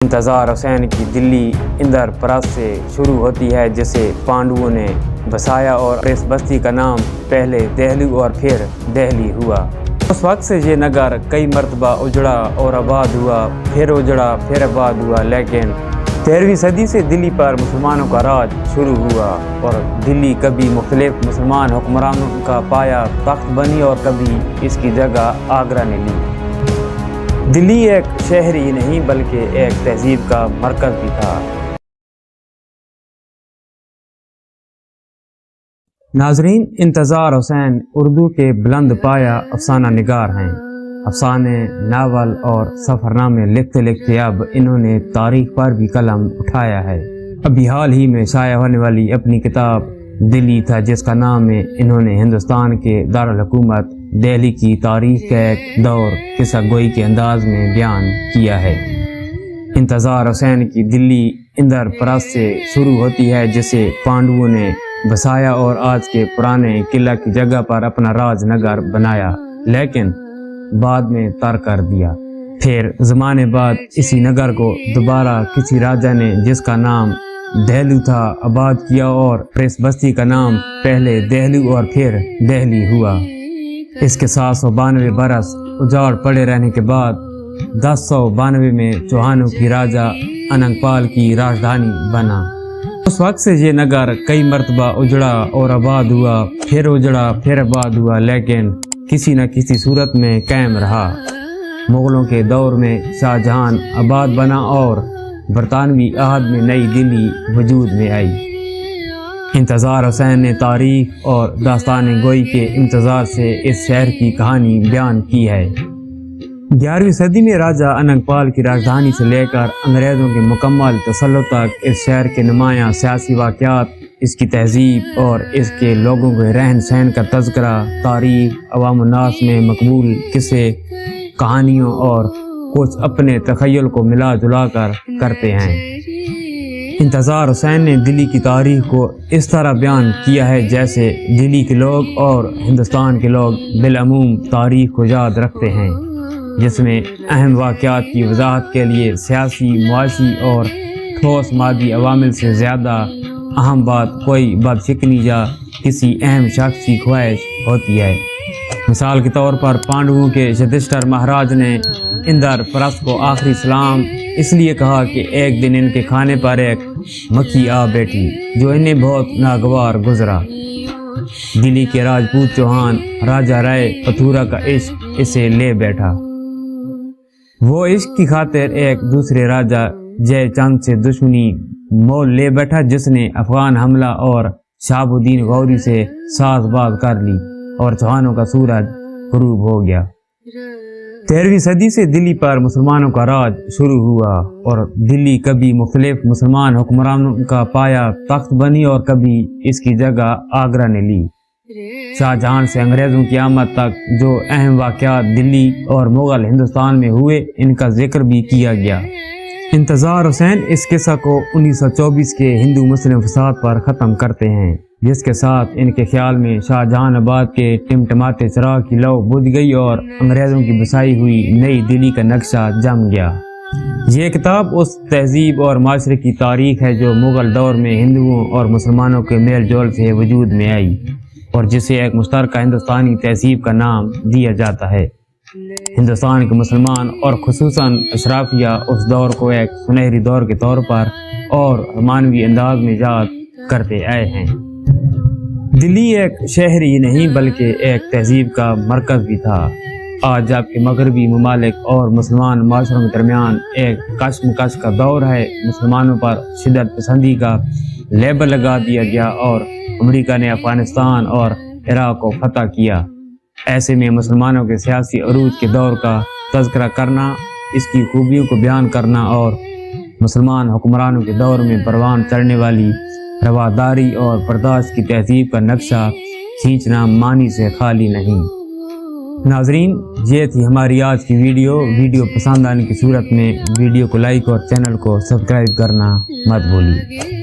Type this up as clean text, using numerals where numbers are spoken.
इंतज़ार हुसैन की दिल्ली इंद्रप्रस्थ से शुरू होती है, जिसे पांडवों ने बसाया और इस बस्ती का नाम पहले दहलू और फिर दहली हुआ। उस वक्त से ये नगर कई मरतबा उजड़ा और आबाद हुआ, फिर उजड़ा फिर आबाद हुआ, लेकिन 13वीं सदी से दिल्ली पर मुसलमानों का राज शुरू हुआ और दिल्ली कभी मुख्तलिफ मुसलमान हुक्मरानों का पाया तख्त बनी और कभी इसकी जगह आगरा ने ली। दिल्ली एक शहर ही नहीं बल्कि एक तहजीब का मरकज़ भी था। नाजरीन, इंतज़ार हुसैन उर्दू के बुलंद पाया अफसाना निगार हैं। अफसाने, नावल और सफ़रनामे लिखते लिखते अब इन्होंने तारीख पर भी कलम उठाया है। अभी हाल ही में शाया होने वाली अपनी किताब दिल्ली था, जिसका नाम इन्होंने हिंदुस्तान के दारुल हुकूमत दिल्ली की तारीख का एक दौर किस्सा गोई के अंदाज में बयान किया है। इंतज़ार हुसैन की दिल्ली इंद्रप्रस्थ से शुरू होती है, जिसे पांडवों ने बसाया और आज के पुराने किला की जगह पर अपना राजनगर बनाया, लेकिन बाद में तर्क कर दिया। फिर ज़माने बाद इसी नगर को दोबारा किसी राजा ने, जिसका नाम दहलू था, आबाद किया और इस बस्ती का नाम पहले दहलू और फिर दहली हुआ। इसके 792 बरस उजाड़ पड़े रहने के बाद 1092 में चौहानों की राजा अनंगपाल की राजधानी बना। उस वक्त से ये नगर कई मरतबा उजड़ा और आबाद हुआ, फिर उजड़ा फिर आबाद हुआ, लेकिन किसी न किसी सूरत में कायम रहा। मुगलों के दौर में शाहजहां आबाद बना और बरतानवी आहद में नई दिल्ली वजूद में आई। इंतज़ार हुसैन ने तारीख और दास्तान गोई के इंतज़ार से इस शहर की कहानी बयान की है। 11वीं सदी में राजा अनंगपाल की राजधानी से लेकर अंग्रेज़ों के मुकम्मल तसल्लुत तक इस शहर के नुमायाँ सियासी वाक़यात, इसकी तहजीब और इसके लोगों के रहन सहन का तज़किरा, तारीख, अवाम उन्नास में मकबूल किस्से, कहानियों और कुछ अपने तख़य्युल को मिला जुला कर करते हैं। इंतज़ार हुसैन ने दिल्ली की तारीख को इस तरह बयान किया है जैसे दिल्ली के लोग और हिंदुस्तान के लोग बिलअमूम तारीख को याद रखते हैं, जिसमें अहम वाक़यात की वजाहत के लिए सियासी, मुआशी और ठोस मादी अवामिल से ज़्यादा अहम बात कोई बदशिकनी या किसी अहम शख्स की ख्वाहिश होती है। मिसाल के तौर पर पांडवों के युधिष्ठिर महाराज ने इंद्रप्रस्थ को आखिरी सलाम इसलिए कहा कि एक दिन इनके खाने पर एक मक्खी आ बैठी जो इन्हें बहुत नागवार गुजरा। दिल्ली के राजपूत चौहान राजा राय पथुरा का इश्क इसे ले बैठा। वो इश्क की खातिर एक दूसरे राजा जयचंद से दुश्मनी मोल ले बैठा, जिसने अफगान हमला और शहाबुद्दीन गौरी से साज़बाज़ कर ली और चौहानों का सूरज गुरूब हो गया। 13वीं सदी से दिल्ली पर मुसलमानों का राज शुरू हुआ और दिल्ली कभी मुख्तलिफ मुसलमान हुक्मरानों का पाया तख्त बनी और कभी इसकी जगह आगरा ने ली। शाहजहां से अंग्रेज़ों की आमद तक जो अहम वाक़यात दिल्ली और मुग़ल हिंदुस्तान में हुए, इनका जिक्र भी किया गया। इंतज़ार हुसैन इस किस्सा को 1924 के हिंदू मुस्लिम फसाद पर ख़त्म करते हैं, जिसके साथ इनके ख्याल में शाहजहां आबाद के टिमटिमाते चिराग की लौ बुझ गई और अंग्रेज़ों की बसाई हुई नई दिल्ली का नक्शा जम गया। ये किताब उस तहजीब और माशरे की तारीख है जो मुग़ल दौर में हिंदुओं और मुसलमानों के मेल जोल से वजूद में आई और जिसे एक मुश्तरका हिंदुस्तानी तहजीब का नाम दिया जाता है। हिंदुस्तान के मुसलमान और खुसूसन अशराफिया उस दौर को एक सुनहरी दौर के तौर पर और मानवी अंदाज में याद करते आए हैं। दिल्ली एक शहर ही नहीं बल्कि एक तहजीब का मरकज़ भी था। आज जबकि मगरबी ममालिक और मुसलमान माशरों के दरमियान एक कशमकश का दौर है, मुसलमानों पर शिद्दत पसंदी का लेबल लगा दिया गया और अमेरिका ने अफगानिस्तान और इराक़ को फतह किया। ऐसे में मुसलमानों के सियासी अरूज के दौर का तज़किरा करना, इसकी खूबियों को बयान करना और मुसलमान हुक्मरानों के दौर में परवान चढ़ने वाली रवादारी और बर्दाश्त की तहजीब का नक्शा खींचना मानी से खाली नहीं। नाजरीन, ये थी हमारी आज की वीडियो पसंद आने की सूरत में वीडियो को लाइक और चैनल को सब्सक्राइब करना मत भूलिए।